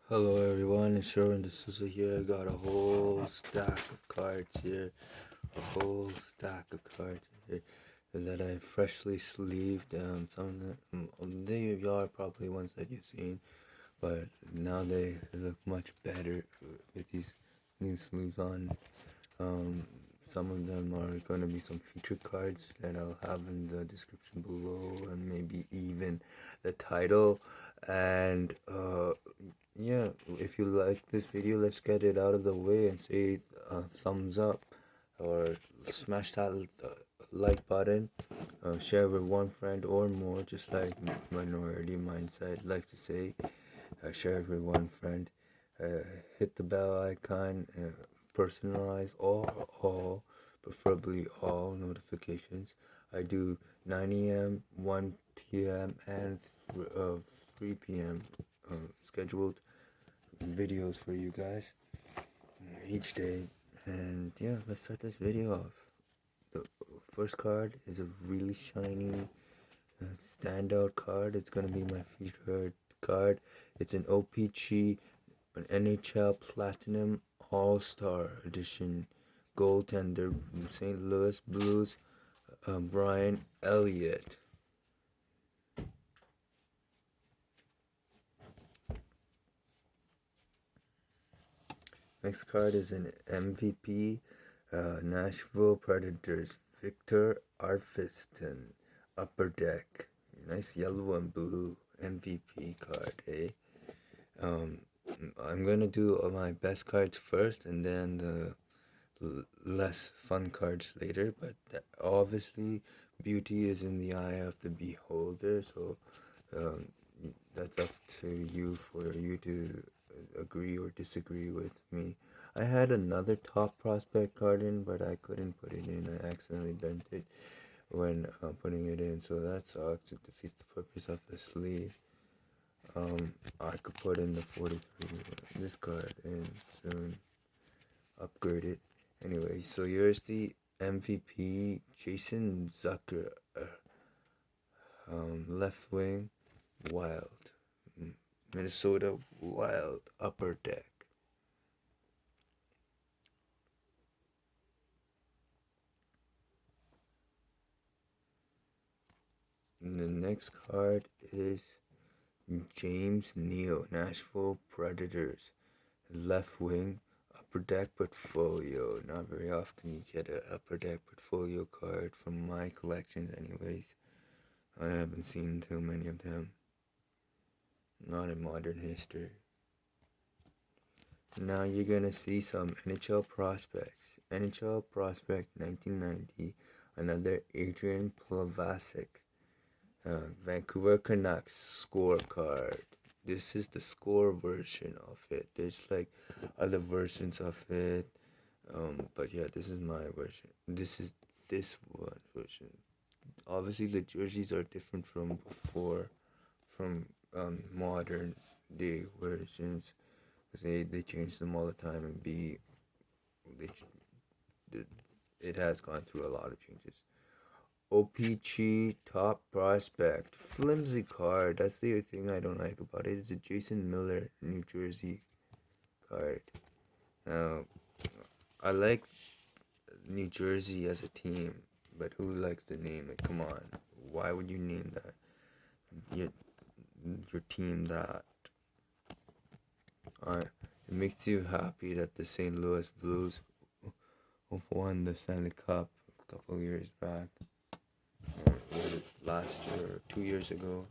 Hello everyone, it's Sherwin D'Souza here. I got a whole stack of cards here. A whole stack of cards here that I freshly sleeved. Some of them, they are probably ones that you've seen, but now they look much better with these new sleeves on. Um, some of them are going to be some featured cards that I'll have in the description below, and maybe even the title. And yeah, if you like this video, let's get it out of the way and say thumbs up or smash that like button. Share with one friend or more, just like Minority Mindset likes to say. Share it with one friend. Hit the bell icon. Personalize all, preferably all notifications. I do 9 a.m., 1 p.m., and 3 p.m. Scheduled videos for you guys each day. And yeah, let's start this video off. The first card is a really shiny standout card. It's gonna be my featured card. It's an OPG, an NHL Platinum All-Star Edition goaltender, St. Louis Blues, Brian Elliott. Next card is an MVP, Nashville Predators, Victor Arvidsson, Upper Deck. Nice yellow and blue MVP card, eh? I'm gonna do my best cards first and then the less fun cards later, but obviously beauty is in the eye of the beholder, so um, that's up to you for you to agree or disagree with me. I had another top prospect card in, but I couldn't put it in. I accidentally bent it when putting it in, so that sucks. It defeats the purpose of the sleeve. I could put in the 43, this card, and soon upgrade it. Anyway, so here's the MVP, Jason Zucker, left wing, Wild, Minnesota Wild, Upper Deck. And the next card is James Neal, Nashville Predators, left wing, Upper Deck portfolio. Not very often you get an Upper Deck portfolio card from my collections anyways. I haven't seen too many of them. Not in modern history. Now you're gonna see some NHL prospects. NHL prospect 1990, another Adrian Plavasic. Vancouver Canucks scorecard. This is the score version of it. There's like other versions of it. But yeah, this is my version. This is this one version. Obviously the jerseys are different from before, from modern day versions. Because they change them all the time, and they, it has gone through a lot of changes. OPG top prospect, flimsy card. That's the other thing I don't like about it. It's a Jason Miller, New Jersey card. Now, I like New Jersey as a team, but who likes to name it? Come on, why would you name that your team that? It makes you happy that the St. Louis Blues won the Stanley Cup a couple of years back, or was it last year or 2 years ago,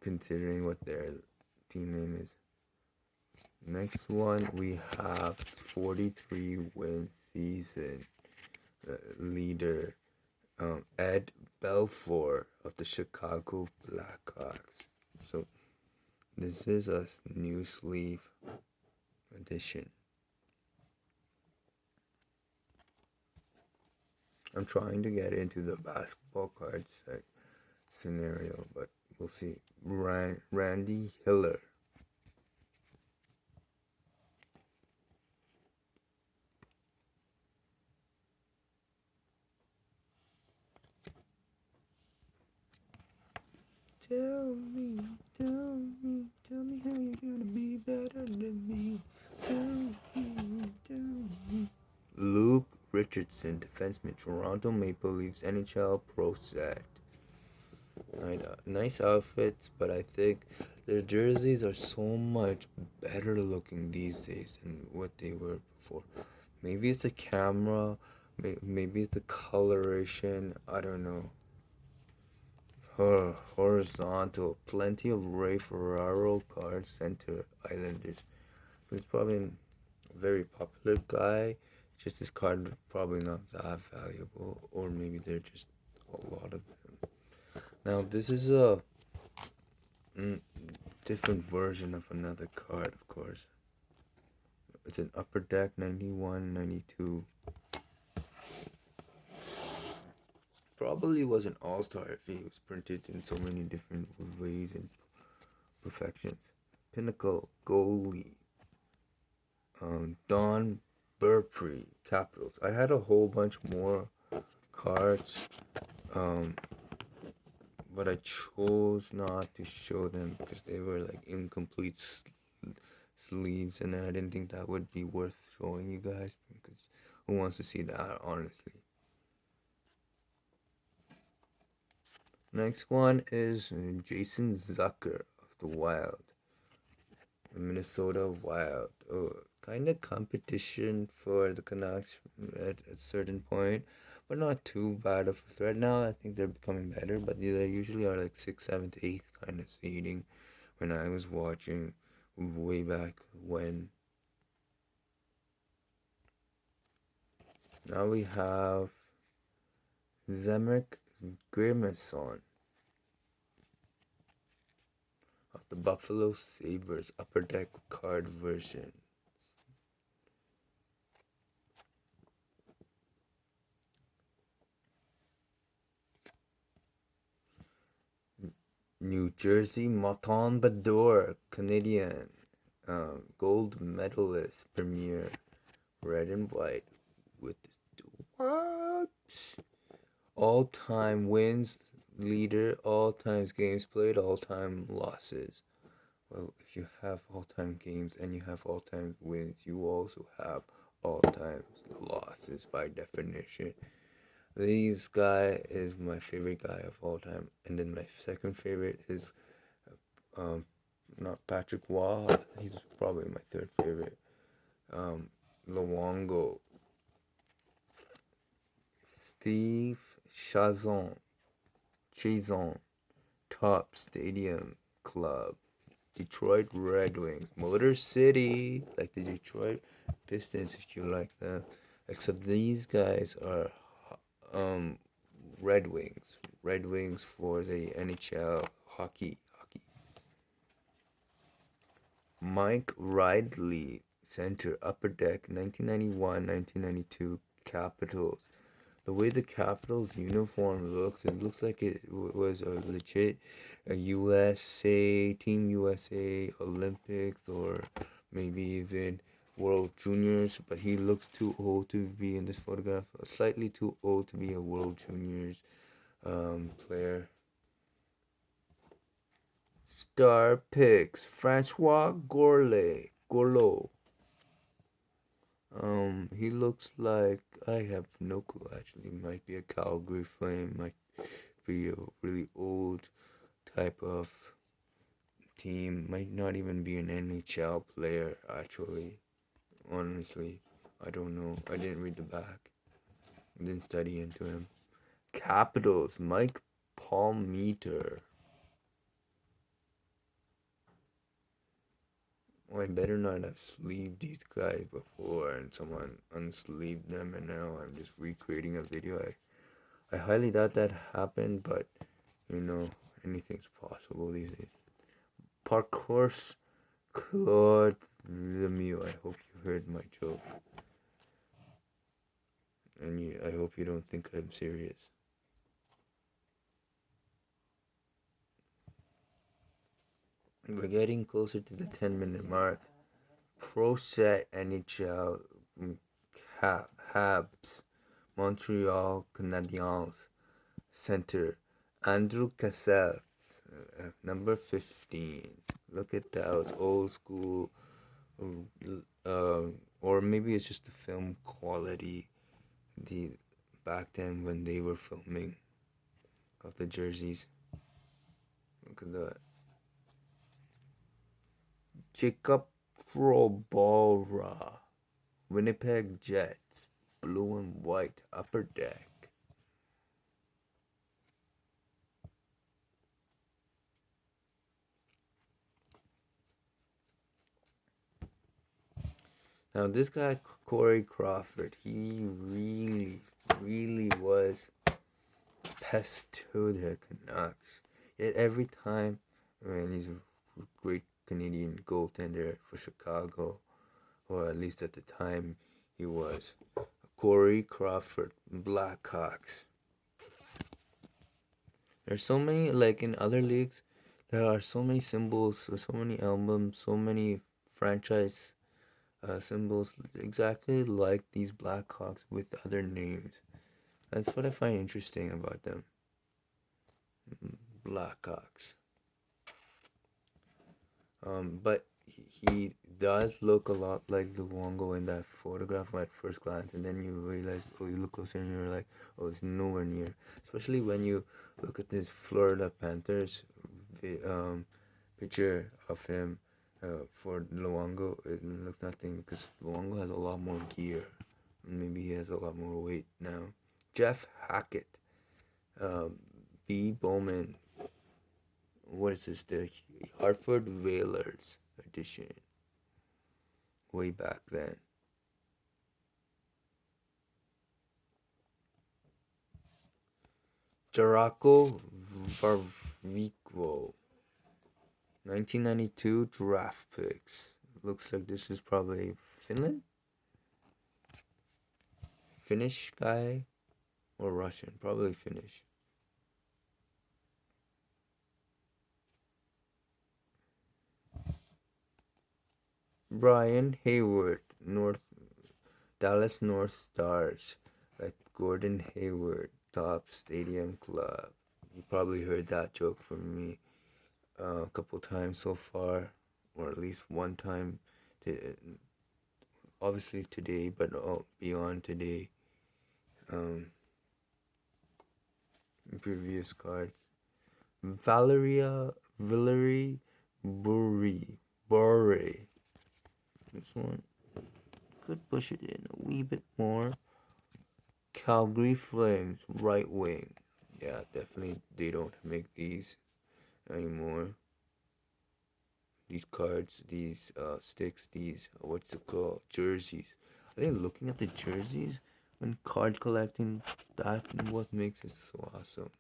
considering what their team name is. Next one we have 43 win season leader, Ed Belfour of the Chicago Blackhawks. So this is a new sleeve edition. I'm trying to get into the basketball cards scenario, but we'll see. Randy Hiller. Tell me how you're gonna Richardson, defenseman, Toronto Maple Leafs, NHL Pro Set. Right, nice outfits, but I think their jerseys are so much better looking these days than what they were before. Maybe it's the camera, maybe it's the coloration, I don't know. Horizontal, plenty of Referral cards sent to Islanders. So he's probably a very popular guy. Just his card probably not that valuable, or maybe they're just a lot of them. Now this is a mm, different version of another card, of course. It's an Upper Deck 91, 92. Probably was an all-star if he was printed in so many different ways and perfections. Pinnacle, goalie, Don Burpree, Capitals. I had a whole bunch more cards, um, but I chose not to show them because they were like incomplete sleeves, and I didn't think that would be worth showing you guys because who wants to see that, honestly. Next one is Jason Zucker of the Wild, the Minnesota Wild. Oh, kind of competition for the Canucks at a certain point, but not too bad of a threat. Now I think they're becoming better, but they usually are like 6th, 7th, 8th kind of seeding when I was watching way back when. Now we have Zemek Grimason of the Buffalo Sabres Upper Deck card version. New Jersey Martin Bador, Canadian, gold medalist, premier, red and white with what? All-time wins leader, all-time games played, all-time losses. Well, if you have all-time games and you have all-time wins, you also have all-time losses by definition. This guy is my favorite guy of all time, and then my second favorite is um, not Patrick Waugh. He's probably my third favorite. Luongo, Steve Chazon, Top Stadium Club, Detroit Red Wings, Motor City, like the Detroit Pistons, if you like them. Except these guys are um Red Wings. Red Wings for the NHL hockey. Mike Ridley, center, Upper Deck, 1991, 1992, Capitals. The way the Capitals uniform looks, it looks like it was a legit a USA, Team USA Olympics, or maybe even World Juniors, but he looks too old to be in this photograph, slightly too old to be a World Juniors player. Star picks: Francois Gorlo. He looks like, I have no clue actually. Might be a Calgary Flame, might be a really old type of team, might not even be an NHL player actually. Honestly, I don't know. I didn't read the back. I didn't study into him. Capitals, Mike Palmeter. Well, I better not have sleeved these guys before and someone unsleeved them and now I'm just recreating a video. I highly doubt that happened, but you know, anything's possible these days. Parcours Claude Lemieux. I hope you heard my joke. And I hope you don't think I'm serious. We're getting closer to the 10-minute mark. Pro Set NHL Habs Montreal Canadiens center Andrew Cassell, number 15. Look at that, it's old school, or maybe it's just the film quality. the back then when they were filming of the jerseys. Look at that. Jacob Robora, Winnipeg Jets, blue and white upper deck. Now this guy Corey Crawford, he really was pest to the Canucks. Yet every time, man, he's a great Canadian goaltender for Chicago, or at least at the time he was. Corey Crawford, Blackhawks. There's so many, like in other leagues, there are so many symbols, so many albums, so many franchise symbols exactly like these Blackhawks with other names. That's what I find interesting about them. Blackhawks. But he does look a lot like Luongo in that photograph at first glance, and then you realize, oh, you look closer and you're like, oh, it's nowhere near. Especially when you look at this Florida Panthers picture of him for Luongo, it looks nothing because Luongo has a lot more gear. Maybe he has a lot more weight now. Jeff Hackett, B. Bowman. What is this? The Hartford Whalers edition. Way back then. Jarako Varvikvo. 1992 draft picks. Looks like this is probably Finland? Finnish guy? Or Russian? Probably Finnish. Brian Hayward, Dallas North Stars, at Gordon Hayward, Top Stadium Club. You probably heard that joke from me a couple times so far, or at least one time. Obviously today, but beyond today. Previous cards. Valerie Bure. This one could push it in a wee bit more. Calgary Flames, right wing. Yeah, definitely they don't make these anymore. These cards, these sticks, these, what's it called? Jerseys. I think looking at the jerseys when card collecting, that's what makes it so awesome.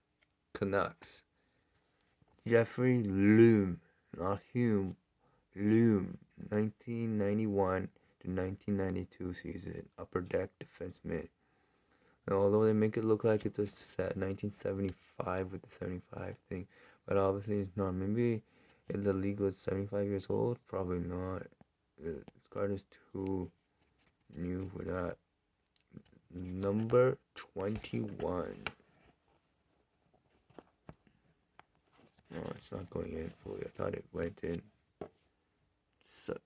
Canucks. Jeffrey Loom, not Hume, Loom, 1991 to 1992 season, upper deck defenseman. And although they make it look like it's a 1975 with the 75 thing, but obviously it's not. Maybe if the league was 75 years old, probably not. This card is too new for that. Number 21. No, it's not going in fully. I thought it went in. Sucks.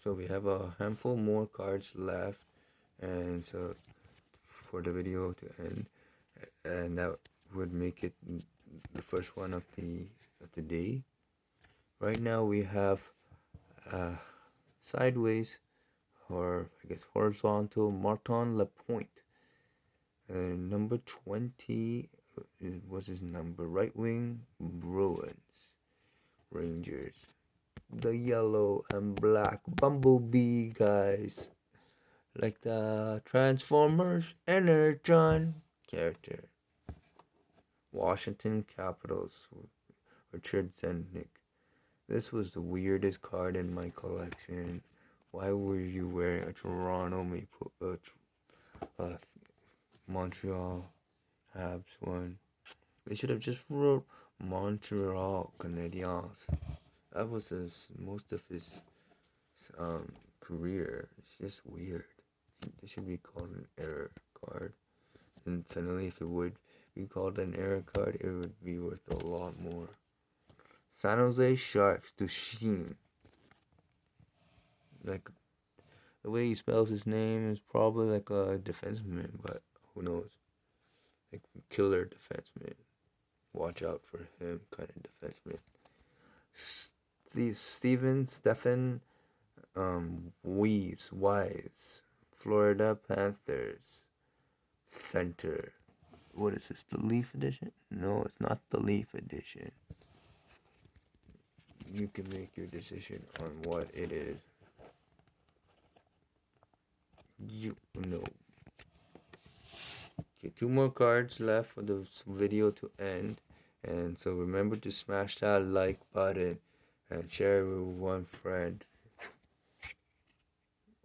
So we have a handful more cards left, and so for the video to end, and that would make it the first one of the day. Right now we have sideways, or I guess horizontal, Martin Lapointe. Number 20 was his number. Right wing, Bruins, Rangers. The yellow and black Bumblebee guys. Like the Transformers Energon character. Washington Capitals, Richard Zednik. This was the weirdest card in my collection. Why were you wearing a Toronto Maple, Montreal Habs one? They should have just wrote Montreal Canadiens. That was most of his career. It's just weird. It should be called an error card. And suddenly, if it would be called an error card, it would be worth a lot more. San Jose Sharks to Sheen. Like, the way he spells his name is probably like a defenseman, but who knows? Like, killer defenseman. Watch out for him, kind of defenseman. Stephen Wise, Florida Panthers center. What is this? The Leaf edition? No, it's not the Leaf edition. You can make your decision on what it is. You know. Okay, 2 more cards left for the video to end. And so remember to smash that like button and share it with one friend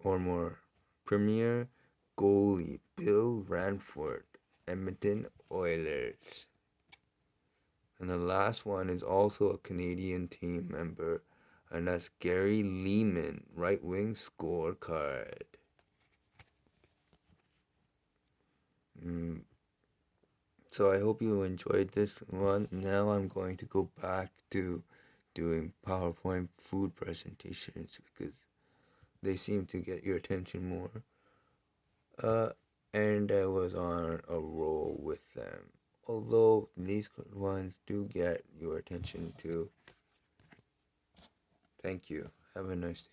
or more. Premier goalie Bill Ranford, Edmonton Oilers. And the last one is also a Canadian team member, and that's Gary Lehman, right wing scorecard. So I hope you enjoyed this one. Now I'm going to go back to doing PowerPoint food presentations because they seem to get your attention more. And I was on a roll with them. Although these ones do get your attention too. Thank you. Have a nice day.